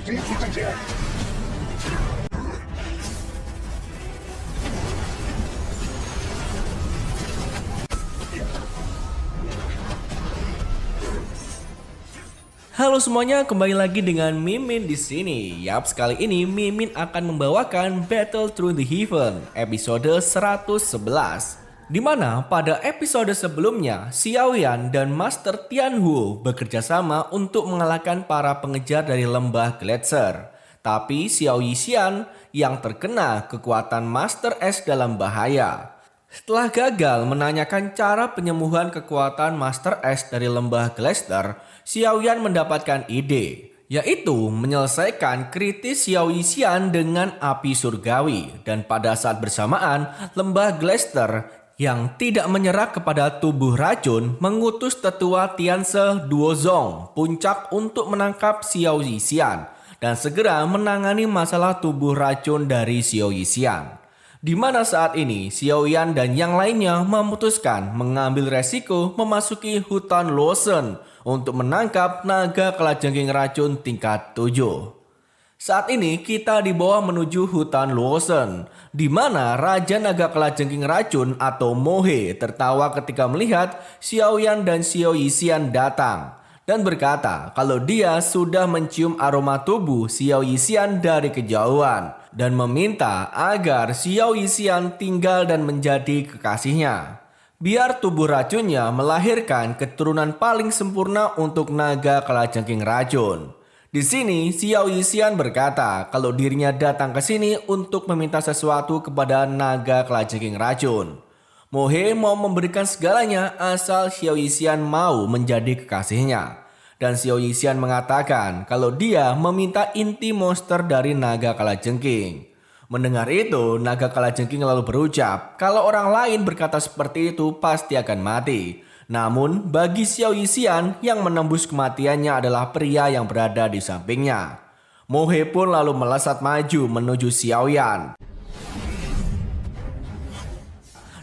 Halo semuanya, kembali lagi dengan Mimin di sini. Yap, sekali ini Mimin akan membawakan Battle Through the Heaven episode 111. Di mana pada episode sebelumnya, Xiaoyan dan Master Tianhuo bekerja sama untuk mengalahkan para pengejar dari lembah Gletser. Tapi Xiao Yixian yang terkena kekuatan Master S dalam bahaya. Setelah gagal menanyakan cara penyembuhan kekuatan Master S dari lembah Gletser, Xiaoyan mendapatkan ide, yaitu menyelesaikan kritis Xiao Yixian dengan api surgawi. Dan pada saat bersamaan, lembah Gletser yang tidak menyerah kepada tubuh racun mengutus tetua Tianse Duozong puncak untuk menangkap Xiao Yixian dan segera menangani masalah tubuh racun dari Xiao Yixian. Di mana saat ini Xiaoyan dan yang lainnya memutuskan mengambil resiko memasuki hutan Luosen untuk menangkap naga kalajengking racun tingkat 7. Saat ini kita dibawa menuju hutan Luosen, di mana Raja Naga Kalajengking Racun atau Mohe tertawa ketika melihat Xiaoyan dan Xiao Yixian datang dan berkata kalau dia sudah mencium aroma tubuh Xiao Yixian dari kejauhan dan meminta agar Xiao Yixian tinggal dan menjadi kekasihnya. Biar tubuh racunnya melahirkan keturunan paling sempurna untuk naga kalajengking racun. Di sini Xiao Yixian berkata kalau dirinya datang ke sini untuk meminta sesuatu kepada naga kalajengking racun. Mohe mau memberikan segalanya asal Xiao Yixian mau menjadi kekasihnya. Dan Xiao Yixian mengatakan kalau dia meminta inti monster dari naga kalajengking. Mendengar itu, naga kalajengking lalu berucap kalau orang lain berkata seperti itu pasti akan mati. Namun bagi Xiao Yixian yang menembus kematiannya adalah pria yang berada di sampingnya. Mohe pun lalu melesat maju menuju Xiaoyan.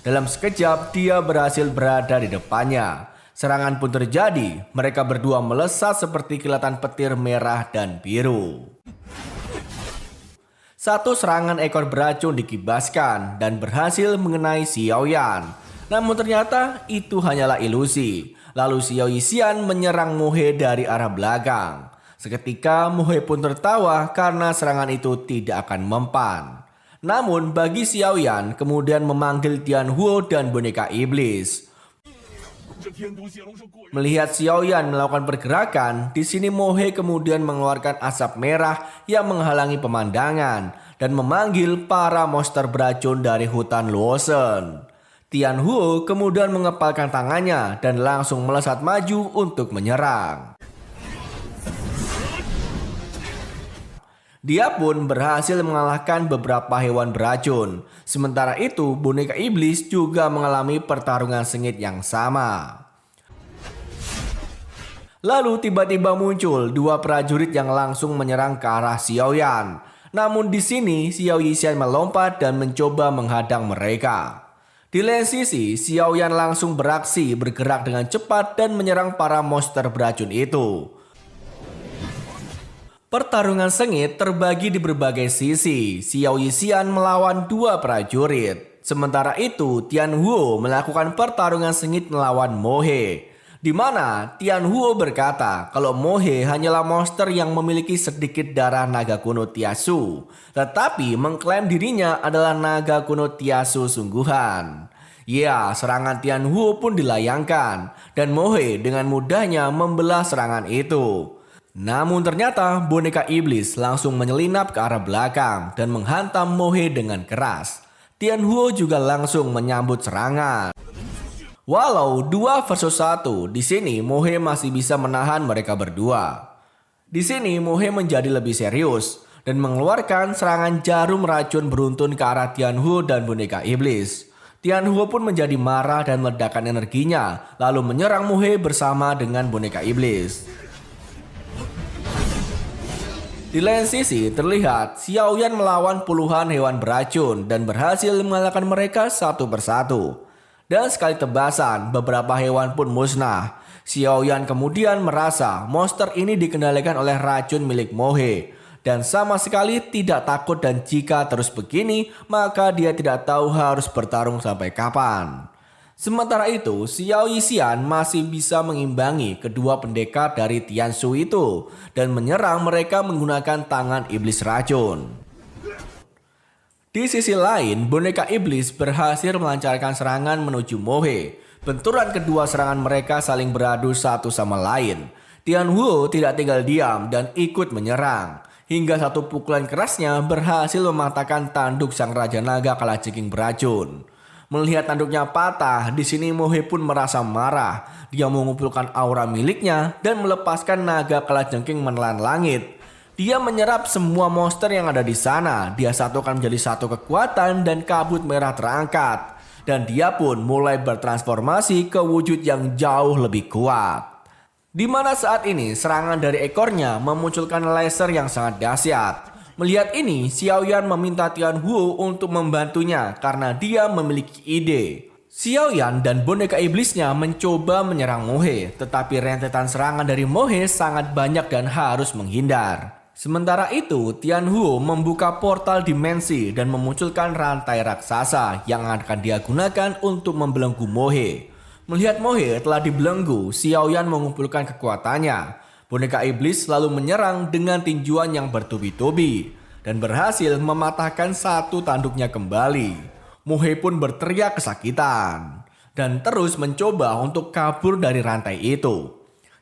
Dalam sekejap dia berhasil berada di depannya. Serangan pun terjadi, mereka berdua melesat seperti kilatan petir merah dan biru. Satu serangan ekor beracun dikibaskan dan berhasil mengenai Xiaoyan. Namun ternyata itu hanyalah ilusi. Lalu Xiao Yixian menyerang Mohe dari arah belakang. Seketika Mohe pun tertawa karena serangan itu tidak akan mempan. Namun bagi Xiaoyan kemudian memanggil Tianhuo dan boneka iblis. Melihat Xiaoyan melakukan pergerakan, di sini Mohe kemudian mengeluarkan asap merah yang menghalangi pemandangan dan memanggil para monster beracun dari hutan Luosen. Tianhuo kemudian mengepalkan tangannya dan langsung melesat maju untuk menyerang. Dia pun berhasil mengalahkan beberapa hewan beracun. Sementara itu, boneka iblis juga mengalami pertarungan sengit yang sama. Lalu tiba-tiba muncul dua prajurit yang langsung menyerang ke arah Xiaoyan. Namun di sini Xiao Yixian melompat dan mencoba menghadang mereka. Di lain sisi, Xiaoyan langsung beraksi bergerak dengan cepat dan menyerang para monster beracun itu. Pertarungan sengit terbagi di berbagai sisi. Xiao Yixian melawan dua prajurit. Sementara itu, Tianhuo melakukan pertarungan sengit melawan Mohe. Di mana Tianhuo berkata kalau Mohe hanyalah monster yang memiliki sedikit darah naga kuno Tiasu. Tetapi mengklaim dirinya adalah naga kuno Tiasu sungguhan. Ya, serangan Tianhuo pun dilayangkan. Dan Mohe dengan mudahnya membelah serangan itu. Namun ternyata boneka iblis langsung menyelinap ke arah belakang dan menghantam Mohe dengan keras. Tianhuo juga langsung menyambut serangan. Walau 2 versus 1, di sini Mohe masih bisa menahan mereka berdua. Di sini Mohe menjadi lebih serius dan mengeluarkan serangan jarum racun beruntun ke arah Tianhuo dan boneka iblis. Tianhuo pun menjadi marah dan meledakkan energinya, lalu menyerang Mohe bersama dengan boneka iblis. Di lain sisi terlihat Xiaoyan melawan puluhan hewan beracun dan berhasil mengalahkan mereka satu persatu. Dan sekali tebasan beberapa hewan pun musnah. Xiaoyan kemudian merasa monster ini dikendalikan oleh racun milik Mohe. dan sama sekali tidak takut, dan jika terus begini maka dia tidak tahu harus bertarung sampai kapan. Sementara itu, Xiao Yixian masih bisa mengimbangi kedua pendekar dari Tianshu itu dan menyerang mereka menggunakan tangan iblis racun. Di sisi lain, boneka iblis berhasil melancarkan serangan menuju Mohe. Benturan kedua serangan mereka saling beradu satu sama lain. Tianhuo tidak tinggal diam dan ikut menyerang. Hingga satu pukulan kerasnya berhasil mematahkan tanduk sang Raja Naga Kalajengking beracun. Melihat tanduknya patah, di sini Mohe pun merasa marah. Dia mengumpulkan aura miliknya dan melepaskan naga kalajengking menelan langit. Dia menyerap semua monster yang ada di sana. Dia satukan menjadi satu kekuatan dan kabut merah terangkat. Dan dia pun mulai bertransformasi ke wujud yang jauh lebih kuat. Di mana saat ini serangan dari ekornya memunculkan laser yang sangat dahsyat. Melihat ini, Xiaoyan meminta Tianhuo untuk membantunya karena dia memiliki ide. Xiaoyan dan boneka iblisnya mencoba menyerang Mohe, tetapi rentetan serangan dari Mohe sangat banyak dan harus menghindar. Sementara itu, Tianhuo membuka portal dimensi dan memunculkan rantai raksasa yang akan dia gunakan untuk membelenggu Mohe. Melihat Mohe telah dibelenggu, Xiaoyan mengumpulkan kekuatannya. Boneka iblis lalu menyerang dengan tinjuan yang bertubi-tubi dan berhasil mematahkan satu tanduknya kembali. Mohe pun berteriak kesakitan dan terus mencoba untuk kabur dari rantai itu.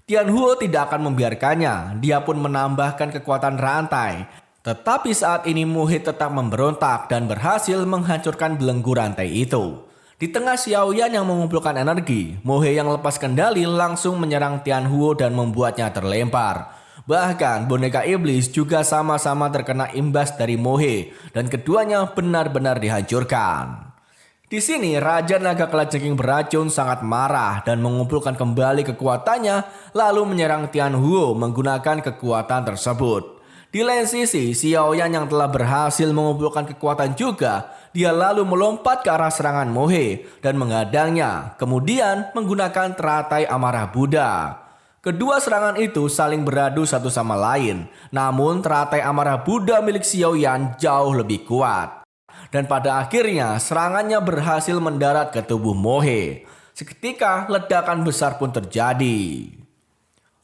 Tianhuo tidak akan membiarkannya, dia pun menambahkan kekuatan rantai. Tetapi saat ini Mohe tetap memberontak dan berhasil menghancurkan belenggu rantai itu. Di tengah Xiaoyan yang mengumpulkan energi, Mohe yang lepas kendali langsung menyerang Tianhuo dan membuatnya terlempar. Bahkan boneka iblis juga sama-sama terkena imbas dari Mohe dan keduanya benar-benar dihancurkan. Di sini Raja Naga Kalajengking beracun sangat marah dan mengumpulkan kembali kekuatannya lalu menyerang Tianhuo menggunakan kekuatan tersebut. Di lain sisi, Xiaoyan yang telah berhasil mengumpulkan kekuatan juga, dia lalu melompat ke arah serangan Mohe dan menghadangnya, kemudian menggunakan teratai amarah Buddha. Kedua serangan itu saling beradu satu sama lain, namun teratai amarah Buddha milik Xiaoyan jauh lebih kuat. Dan pada akhirnya serangannya berhasil mendarat ke tubuh Mohe. Seketika ledakan besar pun terjadi,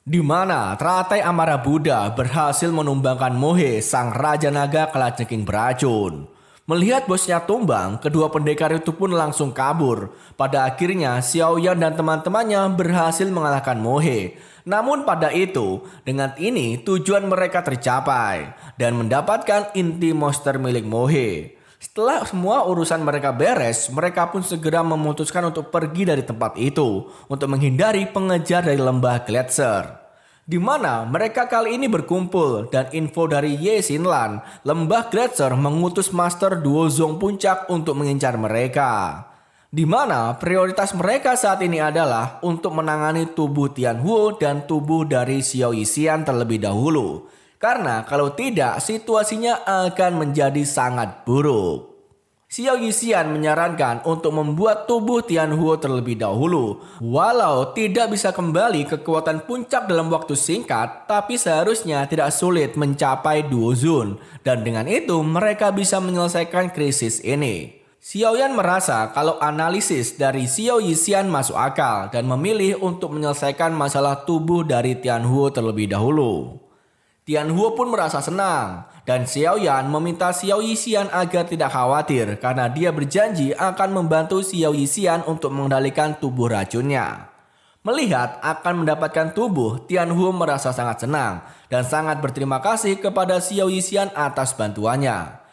di mana teratai amarah Buddha berhasil menumbangkan Mohe, sang Raja Naga Kalajengking beracun. Melihat bosnya tumbang, kedua pendekar itu pun langsung kabur. Pada akhirnya Xiaoyan dan teman-temannya berhasil mengalahkan Mohe. Namun pada itu, dengan ini tujuan mereka tercapai dan mendapatkan inti monster milik Mohe. Setelah semua urusan mereka beres, mereka pun segera memutuskan untuk pergi dari tempat itu untuk menghindari pengejar dari lembah Gletser. Di mana mereka kali ini berkumpul dan info dari Ye Xinlan, lembah Gletser mengutus Master Duozong Puncak untuk mengincar mereka. Di mana prioritas mereka saat ini adalah untuk menangani tubuh Tianhuo dan tubuh dari Xiao Yixian terlebih dahulu. Karena kalau tidak, situasinya akan menjadi sangat buruk. Xiao Yixian menyarankan untuk membuat tubuh Tianhuo terlebih dahulu. Walau tidak bisa kembali ke kekuatan puncak dalam waktu singkat, tapi seharusnya tidak sulit mencapai Duozun. Dan dengan itu mereka bisa menyelesaikan krisis ini. Xiaoyan merasa kalau analisis dari Xiao Yixian masuk akal dan memilih untuk menyelesaikan masalah tubuh dari Tianhuo terlebih dahulu. Tianhuo pun merasa senang dan Xiaoyan meminta Xiao Yixian agar tidak khawatir karena dia berjanji akan membantu Xiao Yixian untuk mengendalikan tubuh racunnya. Melihat akan mendapatkan tubuh, Tianhuo merasa sangat senang dan sangat berterima kasih kepada Xiao Yixian atas bantuannya.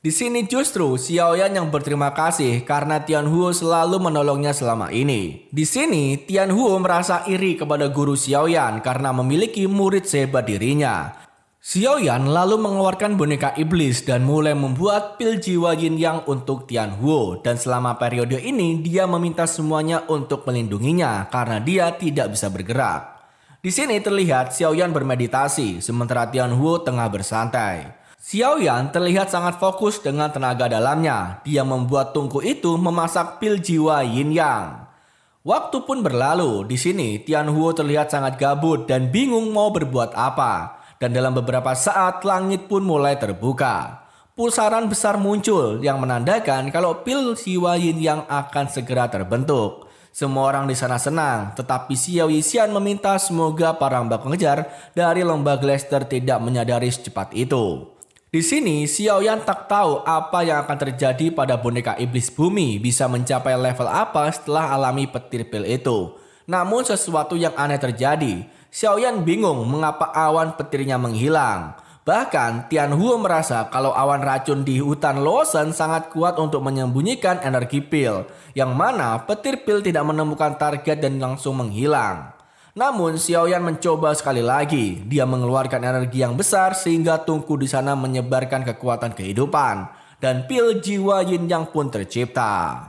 Di sini justru Xiaoyan yang berterima kasih karena Tianhuo selalu menolongnya selama ini. Di sini Tianhuo merasa iri kepada guru Xiaoyan karena memiliki murid sehebat dirinya. Xiaoyan lalu mengeluarkan boneka iblis dan mulai membuat pil jiwa yin yang untuk Tianhuo. Dan selama periode ini dia meminta semuanya untuk melindunginya karena dia tidak bisa bergerak. Di sini terlihat Xiaoyan bermeditasi sementara Tianhuo tengah bersantai. Xiaoyan terlihat sangat fokus dengan tenaga dalamnya. Dia membuat tungku itu memasak pil jiwa yin yang. Waktu pun berlalu. Di sini Tianhuo terlihat sangat gabut dan bingung mau berbuat apa. Dan dalam beberapa saat langit pun mulai terbuka. Pusaran besar muncul yang menandakan kalau pil Jiwa Yin yang akan segera terbentuk. Semua orang di sana senang, tetapi Xiao Yixian meminta semoga para lembah pengejar dari lembah Gleister tidak menyadari secepat itu. Di sini, Xiao Yan tak tahu apa yang akan terjadi pada boneka iblis bumi bisa mencapai level apa setelah alami petir pil itu. Namun sesuatu yang aneh terjadi. Xiao Yan bingung mengapa awan petirnya menghilang. Bahkan Tianhuo merasa kalau awan racun di hutan Lawson sangat kuat untuk menyembunyikan energi pil, yang mana petir pil tidak menemukan target dan langsung menghilang. Namun Xiao Yan mencoba sekali lagi. Dia mengeluarkan energi yang besar sehingga tungku di sana menyebarkan kekuatan kehidupan dan pil jiwa yin yang pun tercipta.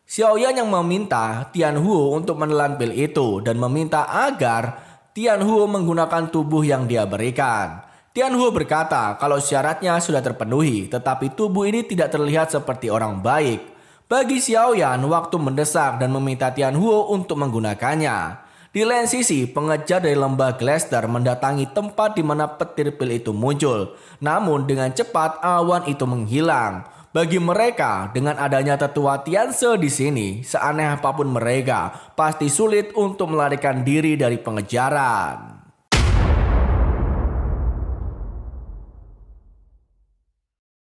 Xiao Yan yang meminta Tianhuo untuk menelan pil itu dan meminta agar Tianhuo menggunakan tubuh yang dia berikan. Tianhuo berkata kalau syaratnya sudah terpenuhi, tetapi tubuh ini tidak terlihat seperti orang baik. Bagi Xiao Yan, waktu mendesak dan meminta Tianhuo untuk menggunakannya. Di lain sisi, pengejar dari lembah Gleister mendatangi tempat di mana petir pil itu muncul. Namun dengan cepat awan itu menghilang. Bagi mereka, dengan adanya tetua Tianse di sini, seaneh apapun mereka, pasti sulit untuk melarikan diri dari pengejaran.